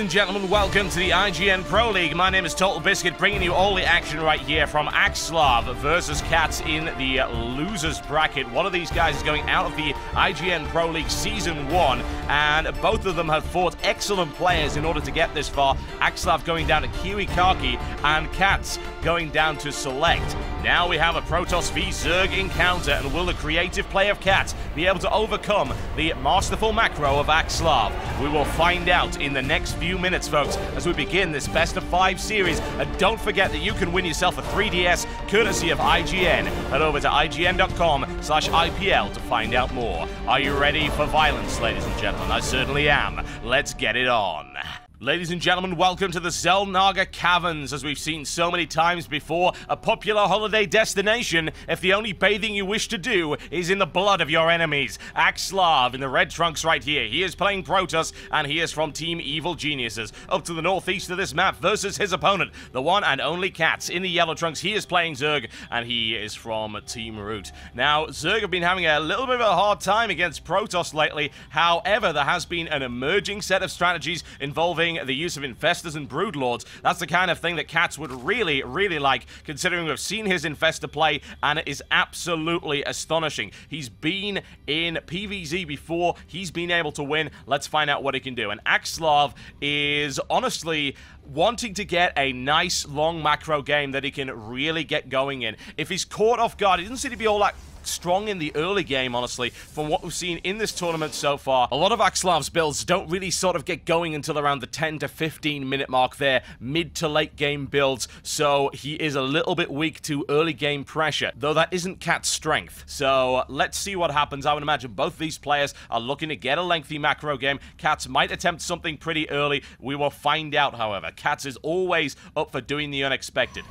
and gentlemen, welcome to the IGN Pro League. My name is Total Biscuit, bringing you all the action right here from EGAxslav versus Cats in the losers bracket. One of these guys is going out of the IGN Pro League Season 1, and both of them have fought excellent players in order to get this far. EGAxslav going down to Kiwi Kaki, and Cats going down to Select. Now we have a Protoss v Zerg encounter, and will the creative play of Cats be able to overcome the masterful macro of EGAxslav? We will find out in the next few minutes, folks, as we begin this best of 5 series. And don't forget that you can win yourself a 3DS courtesy of IGN. Head over to IGN.com/IPL to find out more. Are you ready for violence, ladies and gentlemen? I certainly am. Let's get it on. Ladies and gentlemen, welcome to the Xel'Naga Caverns. As we've seen so many times before, a popular holiday destination if the only bathing you wish to do is in the blood of your enemies. EGAxslav in the red trunks right here. He is playing Protoss, and he is from Team Evil Geniuses. Up to the northeast of this map versus his opponent, the one and only Cats in the yellow trunks. He is playing Zerg, and he is from Team Root. Now, Zerg have been having a little bit of a hard time against Protoss lately. However, there has been an emerging set of strategies involving the use of Infestors and Broodlords. That's the kind of thing that Cats would really like, considering we've seen his Infestor play, and it is absolutely astonishing. He's been in PvZ before. He's been able to win. Let's find out what he can do. And EGAxslav is honestly wanting to get a nice long macro game that he can really get going in. If he's caught off guard, he doesn't seem to be all that strong in the early game, honestly, from what we've seen in this tournament so far. A lot of EGAxslav's builds don't really sort of get going until around the 10 to 15 minute mark there, mid to late game builds, so he is a little bit weak to early game pressure, though that isn't Cat's strength. So let's see what happens. I would imagine both these players are looking to get a lengthy macro game. Cats might attempt something pretty early. We will find out, however. Cats is always up for doing the unexpected.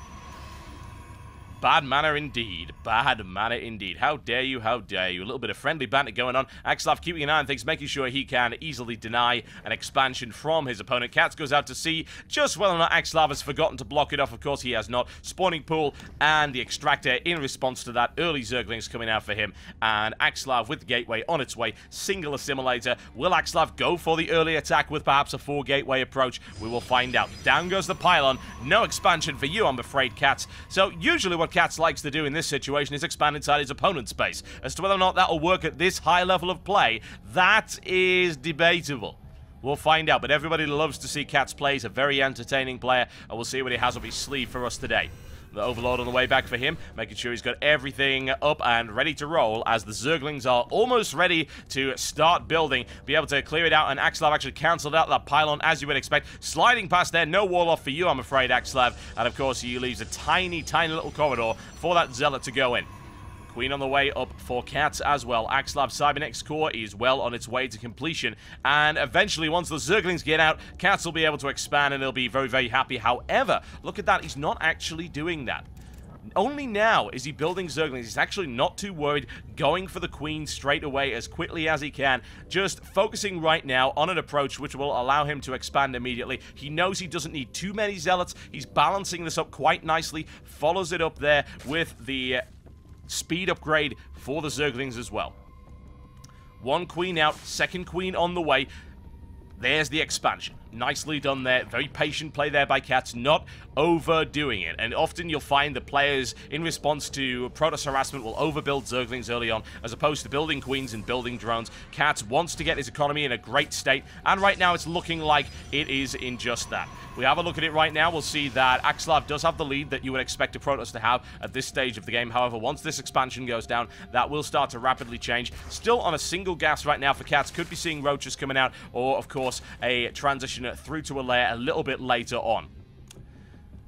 Bad manner indeed. Bad manner indeed. How dare you, how dare you. A little bit of friendly banter going on. EGAxslav keeping an eye on things, making sure he can easily deny an expansion from his opponent. Cats goes out to see just whether or not EGAxslav has forgotten to block it off. Of course, he has not. Spawning pool and the extractor in response to that. Early Zerglings coming out for him. And EGAxslav with the gateway on its way. Single assimilator. Will EGAxslav go for the early attack with perhaps a 4-gateway approach? We will find out. Down goes the pylon. No expansion for you, I'm afraid, Cats. So usually what Cats likes to do in this situation is expand inside his opponent's space. As to whether or not that will work at this high level of play, that is debatable. We'll find out, but everybody loves to see Cats play. He's a very entertaining player, and we'll see what he has up his sleeve for us today. The Overlord on the way back for him, making sure he's got everything up and ready to roll as the Zerglings are almost ready to start building. Be able to clear it out, and EGAxslav actually cancelled out that pylon as you would expect. Sliding past there, no wall off for you, I'm afraid, EGAxslav. And of course, he leaves a tiny little corridor for that Zealot to go in. Queen on the way up for Cats as well. EGAxslav Cybernex core is well on its way to completion. And eventually, once the Zerglings get out, Cats will be able to expand and he'll be very happy. However, look at that. He's not actually doing that. Only now is he building Zerglings. He's actually not too worried, going for the Queen straight away as quickly as he can. Just focusing right now on an approach which will allow him to expand immediately. He knows he doesn't need too many Zealots. He's balancing this up quite nicely. Follows it up there with the speed upgrade for the Zerglings as well. One Queen out, second Queen on the way. There's the expansion. Nicely done there. Very patient play there by Cats, not overdoing it. And often you'll find that players, in response to Protoss harassment, will overbuild Zerglings early on, as opposed to building Queens and building drones. Cats wants to get his economy in a great state, and right now it's looking like it is in just that. We have a look at it right now. We'll see that EGAxslav does have the lead that you would expect a Protoss to have at this stage of the game. However, once this expansion goes down, that will start to rapidly change. Still on a single gas right now for Cats. Could be seeing Roaches coming out, or, of course, a transition through to a lair a little bit later on.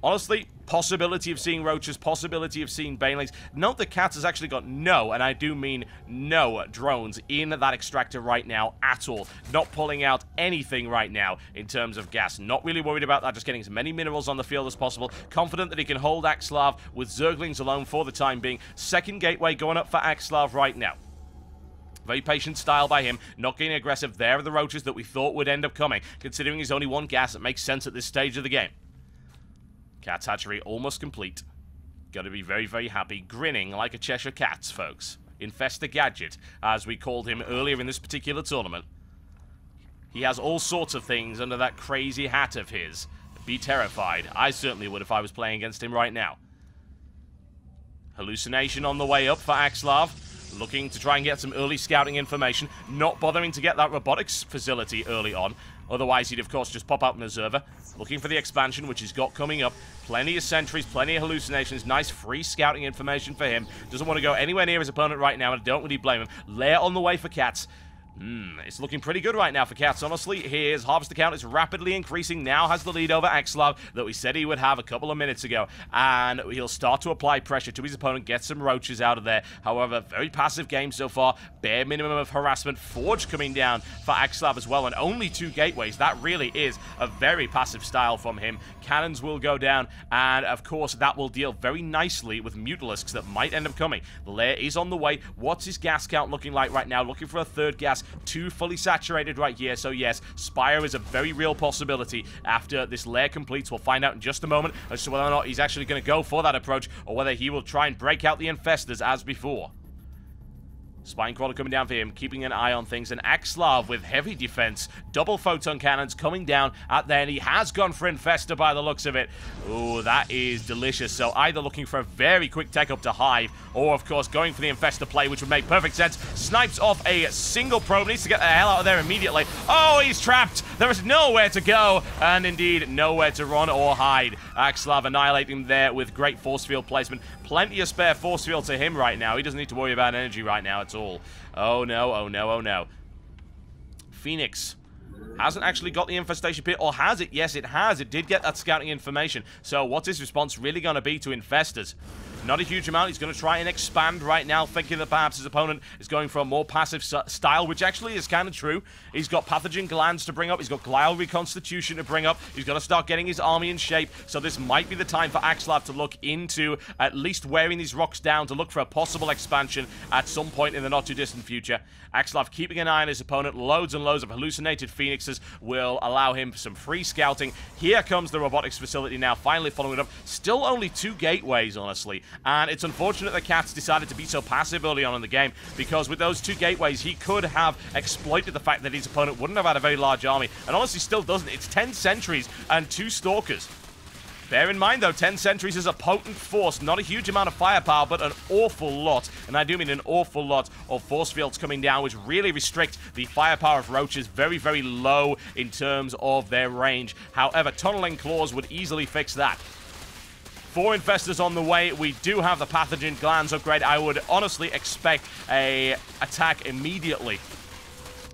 Honestly, possibility of seeing Roaches, possibility of seeing Banelings. Note that Cats has actually got no, and I do mean no, drones in that extractor right now at all. Not pulling out anything right now in terms of gas. Not really worried about that, just getting as many minerals on the field as possible. Confident that he can hold EGAxslav with Zerglings alone for the time being. Second gateway going up for EGAxslav right now. Very patient style by him, not getting aggressive. There are the Roaches that we thought would end up coming. Considering he's only one gas, it makes sense at this stage of the game. Cat's hatchery almost complete. Gotta be very happy. Grinning like a Cheshire Cat, folks. Infestor Gadget, as we called him earlier in this particular tournament. He has all sorts of things under that crazy hat of his. Be terrified. I certainly would if I was playing against him right now. Hallucination on the way up for EGAxslav. Looking to try and get some early scouting information. Not bothering to get that robotics facility early on. Otherwise, he'd, of course, just pop out an observer. Looking for the expansion, which he's got coming up. Plenty of sentries, plenty of hallucinations. Nice free scouting information for him. Doesn't want to go anywhere near his opponent right now, and I don't really blame him. Lair on the way for Katz. It's looking pretty good right now for Katz, honestly. His harvester count is rapidly increasing. Now has the lead over EGAxslav that we said he would have a couple of minutes ago. And he'll start to apply pressure to his opponent, get some roaches out of there. However, very passive game so far. Bare minimum of harassment. Forge coming down for EGAxslav as well. And only 2 gateways. That really is a very passive style from him. Cannons will go down. And, of course, that will deal very nicely with Mutalisks that might end up coming. The lair is on the way. What's his gas count looking like right now? Looking for a 3rd gas. 2 fully saturated right here, so yes, Spire is a very real possibility after this lair completes. We'll find out in just a moment as to whether or not he's actually going to go for that approach, or whether he will try and break out the infestors as before. Spinecrawler coming down for him, keeping an eye on things, and EGAxslav with heavy defense, double photon cannons coming down at there, and he has gone for Infestor by the looks of it. Oh, that is delicious. So either looking for a very quick tech up to Hive, or of course going for the Infestor play, which would make perfect sense. Snipes off a single probe, needs to get the hell out of there immediately. Oh, he's trapped. There is nowhere to go, and indeed nowhere to run or hide. EGAxslav annihilating him there with great force field placement. Plenty of spare force field to him right now. He doesn't need to worry about energy right now at all. Oh no, oh no, oh no. Phoenix hasn't actually got the infestation pit, or has it? Yes, it has. It did get that scouting information. So what's his response really going to be to infestors? Not a huge amount. He's going to try and expand right now, thinking that perhaps his opponent is going for a more passive style, which actually is kind of true. He's got pathogen glands to bring up. He's got glial reconstitution to bring up. He's got to start getting his army in shape. So this might be the time for EGAxslav to look into at least wearing these rocks down to look for a possible expansion at some point in the not-too-distant future. EGAxslav keeping an eye on his opponent. Loads and loads of hallucinated phoenixes will allow him some free scouting. Here comes the robotics facility now, finally following it up. Still only 2 gateways, honestly. And it's unfortunate that Katz decided to be so passive early on in the game, because with those 2 gateways, he could have exploited the fact that his opponent wouldn't have had a very large army, and honestly still doesn't. It's 10 sentries and 2 stalkers. Bear in mind, though, 10 sentries is a potent force. Not a huge amount of firepower, but an awful lot, and I do mean an awful lot, of force fields coming down, which really restrict the firepower of roaches. Very, very low in terms of their range. However, tunneling claws would easily fix that. 4 infestors on the way. We do have the pathogen glands upgrade. I would honestly expect a attack immediately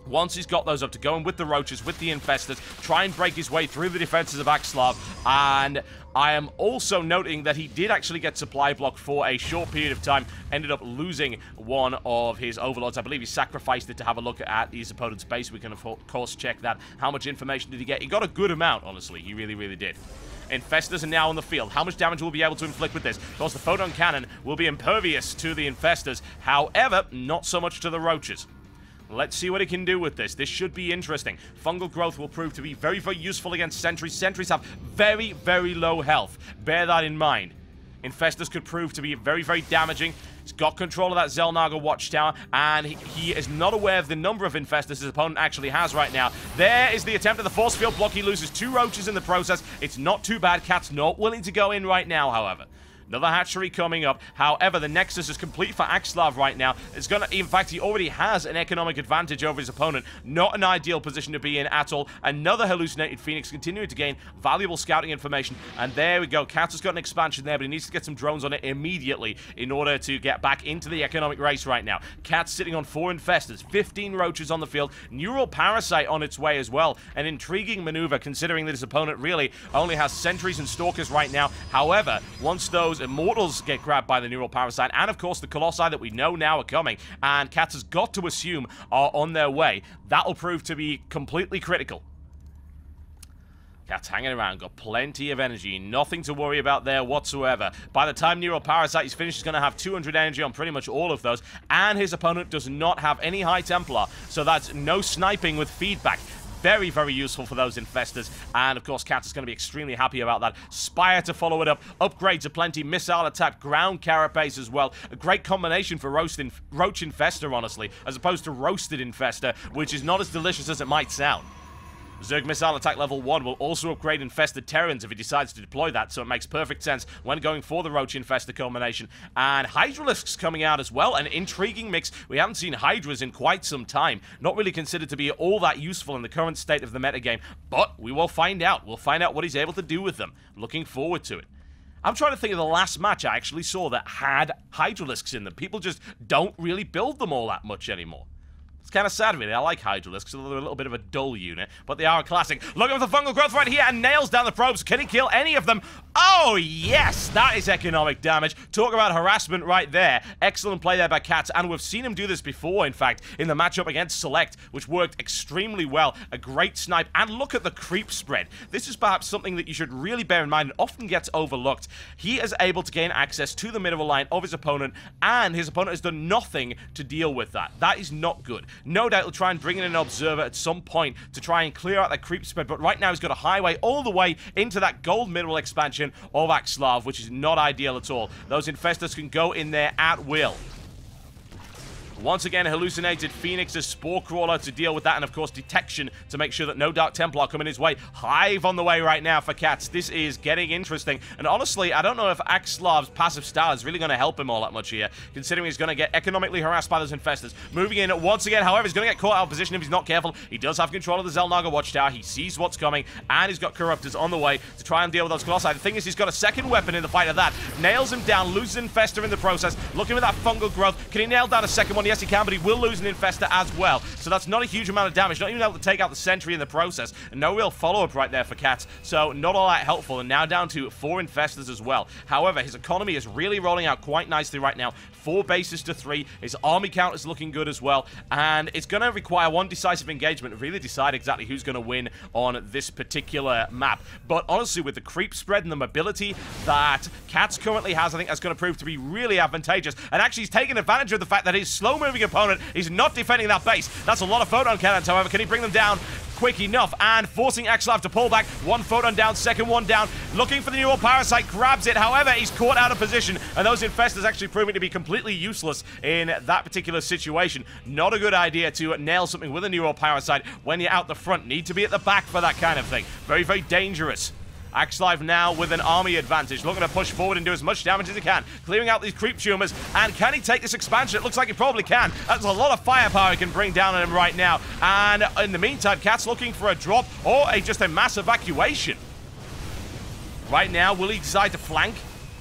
once he's got those up, to go in with the roaches, with the infestors, try and break his way through the defenses of EGAxslav. And I am also noting that he did actually get supply block for a short period of time, ended up losing one of his overlords. I believe he sacrificed it to have a look at his opponent's base. We can, of course, check that. How much information did he get? He got a good amount, honestly. He really, really did. Infestors are now on the field. How much damage will we be able to inflict with this? Of course, the photon cannon will be impervious to the infestors. However, not so much to the roaches. Let's see what he can do with this. This should be interesting. Fungal growth will prove to be very, very useful against sentries. Sentries have very, very low health. Bear that in mind. Infestors could prove to be very, very damaging. He's got control of that Zelnaga watchtower, and he is not aware of the number of infestors his opponent actually has right now. There is the attempt at the force field block. He loses 2 roaches in the process. It's not too bad. Cat's not willing to go in right now, however. Another hatchery coming up. However, the Nexus is complete for EGAxslav right now. It's gonna, in fact, he already has an economic advantage over his opponent. Not an ideal position to be in at all. Another hallucinated Phoenix continuing to gain valuable scouting information. And there we go. Katz has got an expansion there, but he needs to get some drones on it immediately in order to get back into the economic race right now. Katz sitting on 4 infestors, 15 roaches on the field, neural parasite on its way as well. An intriguing maneuver, considering that his opponent really only has sentries and stalkers right now. However, once those immortals get grabbed by the neural parasite, and of course the colossi that we know now are coming, and Katz has got to assume are on their way, that'll prove to be completely critical. Katz hanging around, got plenty of energy, nothing to worry about there whatsoever. By the time neural parasite is finished, he's going to have 200 energy on pretty much all of those, and his opponent does not have any high Templar, so that's no sniping with feedback. Very, very useful for those infestors. And, of course, Katz is going to be extremely happy about that. Spire to follow it up. Upgrades aplenty. Missile attack. Ground carapace as well. A great combination for roach infestor, honestly, as opposed to roasted infestor, which is not as delicious as it might sound. Zerg Missile Attack level 1 will also upgrade Infested Terrans if he decides to deploy that, so it makes perfect sense when going for the Roach Infested combination. And Hydralisks coming out as well, an intriguing mix. We haven't seen Hydras in quite some time. Not really considered to be all that useful in the current state of the metagame, but we will find out. We'll find out what he's able to do with them. Looking forward to it. I'm trying to think of the last match I actually saw that had Hydralisks in them. People just don't really build them all that much anymore. It's kind of sad, really. I like Hydralisks, because they're a little bit of a dull unit, but they are a classic. Looking for the fungal growth right here, and nails down the probes. Can he kill any of them? Oh, yes! That is economic damage. Talk about harassment right there. Excellent play there by Katz, and we've seen him do this before, in fact, in the matchup against Select, which worked extremely well. A great snipe, and look at the creep spread. This is perhaps something that you should really bear in mind and often gets overlooked. He is able to gain access to the middle line of his opponent, and his opponent has done nothing to deal with that. That is not good. No doubt he'll try and bring in an observer at some point to try and clear out that creep spread, but right now he's got a highway all the way into that gold mineral expansion of EGAxslav, which is not ideal at all. Those infestors can go in there at will. Once again, hallucinated Phoenix's Spore Crawler to deal with that, and of course detection to make sure that no Dark Templar coming his way. Hive on the way right now for Katz. This is getting interesting, and honestly, I don't know if EGAxslav's passive style is really going to help him all that much here, considering he's going to get economically harassed by those infestors. Moving in once again, however, he's going to get caught out of position if he's not careful. He does have control of the Zelnaga Watchtower. He sees what's coming, and he's got Corruptors on the way to try and deal with those Colossi. The thing is, he's got a second weapon in the fight of that. Nails him down, loses Infestor in the process. Looking at that fungal growth. Can he nail down a second one? Yes, he can, but he will lose an Infestor as well. So that's not a huge amount of damage. Not even able to take out the Sentry in the process. And no real follow-up right there for Katz. So not all that helpful. And now down to 4 Infestors as well. However, his economy is really rolling out quite nicely right now. 4 bases to 3. His army count is looking good as well. And it's going to require one decisive engagement to really decide exactly who's going to win on this particular map. But honestly, with the creep spread and the mobility that Katz currently has, I think that's going to prove to be really advantageous. And actually, he's taking advantage of the fact that his slow-moving opponent is not defending that base. That's a lot of photon cannons, however. Can he bring them down quick enough? And forcing EGAxslav to pull back. 1 photon down, second one down. Looking for the neural parasite, grabs it. However, he's caught out of position, and those infestors actually proving to be completely useless in that particular situation. Not a good idea to nail something with a neural parasite when you're out the front. Need to be at the back for that kind of thing. Very, very dangerous. EGAxslav now with an army advantage, looking to push forward and do as much damage as he can, clearing out these creep tumors. And can he take this expansion? It looks like he probably can. That's a lot of firepower he can bring down on him right now. And in the meantime, Katz looking for a drop or just a mass evacuation. Right now, will he decide to flank?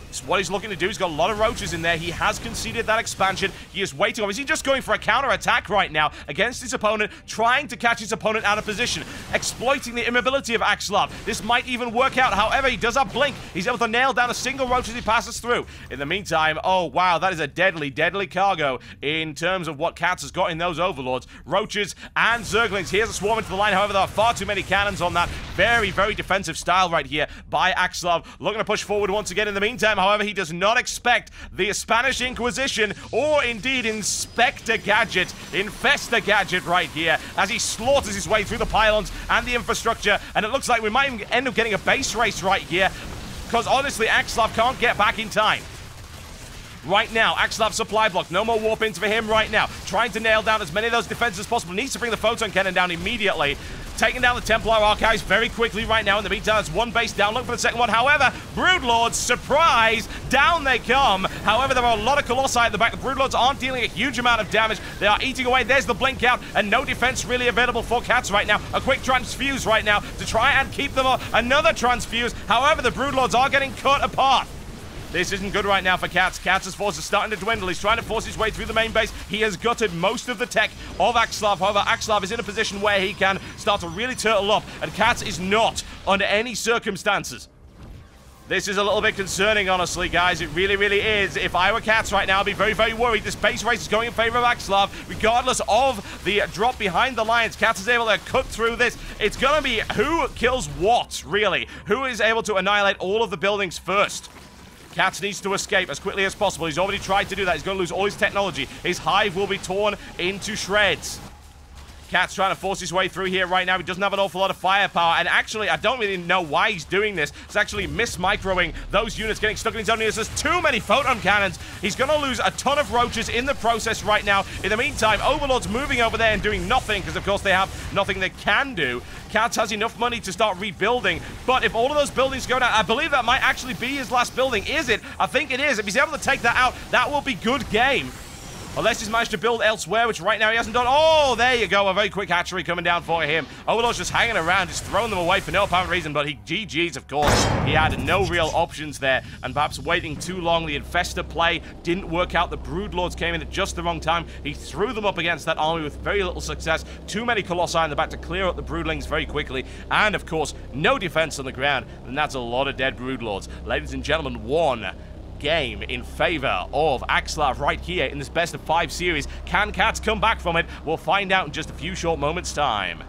It's what he's looking to do. He's got a lot of roaches in there. He has conceded that expansion. He is waiting. Or is he just going for a counter-attack right now against his opponent, trying to catch his opponent out of position, exploiting the immobility of EGAxslav? This might even work out. However, he does have Blink. He's able to nail down a single roach as he passes through. In the meantime, oh, wow, that is a deadly, deadly cargo in terms of what Katz has got in those overlords. Roaches and Zerglings. Here's a swarm into the line. However, there are far too many cannons on that. Very, very defensive style right here by EGAxslav. Looking to push forward once again in the meantime. However, he does not expect the Spanish Inquisition or indeed Inspector Gadget, Infesta Gadget right here as he slaughters his way through the pylons and the infrastructure. And it looks like we might even end up getting a base race right here because honestly, EGAxslav can't get back in time. Right now, EGAxslav supply block. No more warp ins for him right now. Trying to nail down as many of those defenses as possible. Needs to bring the photon cannon down immediately. Taking down the Templar Archives very quickly right now. In the meantime, it's 1 base down. Look for the second one. However, Broodlords, surprise, down they come. However, there are a lot of Colossi at the back. The Broodlords aren't dealing a huge amount of damage. They are eating away. There's the blink out, and no defense really available for Katz right now. A quick transfuse right now to try and keep them up. Another transfuse. However, the Broodlords are getting cut apart. This isn't good right now for Katz. Katz's force is starting to dwindle. He's trying to force his way through the main base. He has gutted most of the tech of EGAxslav. However, EGAxslav is in a position where he can start to really turtle up, and Katz is not under any circumstances. This is a little bit concerning, honestly, guys. It really, really is. If I were Katz right now, I'd be very, very worried. This base race is going in favor of EGAxslav, regardless of the drop behind the lines. Katz is able to cut through this. It's going to be who kills what, really. Who is able to annihilate all of the buildings first. Katz needs to escape as quickly as possible. He's already tried to do that. He's going to lose all his technology. His hive will be torn into shreds. Cat's trying to force his way through here right now. He doesn't have an awful lot of firepower, and actually, I don't really know why he's doing this. It's actually mis-microing those units, getting stuck in his own units. There's too many photon cannons. He's going to lose a ton of roaches in the process right now. In the meantime, Overlord's moving over there and doing nothing, because of course they have nothing they can do. Catz has enough money to start rebuilding, but if all of those buildings go down, I believe that might actually be his last building. Is it? I think it is. If he's able to take that out, that will be good game. Unless he's managed to build elsewhere, which right now he hasn't done. Oh, there you go. A very quick hatchery coming down for him. Overlord's just hanging around, just throwing them away for no apparent reason, but he GG's, of course. He had no real options there, and perhaps waiting too long. The Infestor play didn't work out. The Broodlords came in at just the wrong time. He threw them up against that army with very little success. Too many Colossi in the back to clear up the Broodlings very quickly, and, of course, no defense on the ground, and that's a lot of dead Broodlords. Ladies and gentlemen, one game in favor of EGAxslav right here in this best of 5 series. Can Catz come back from it? We'll find out in just a few short moments' time.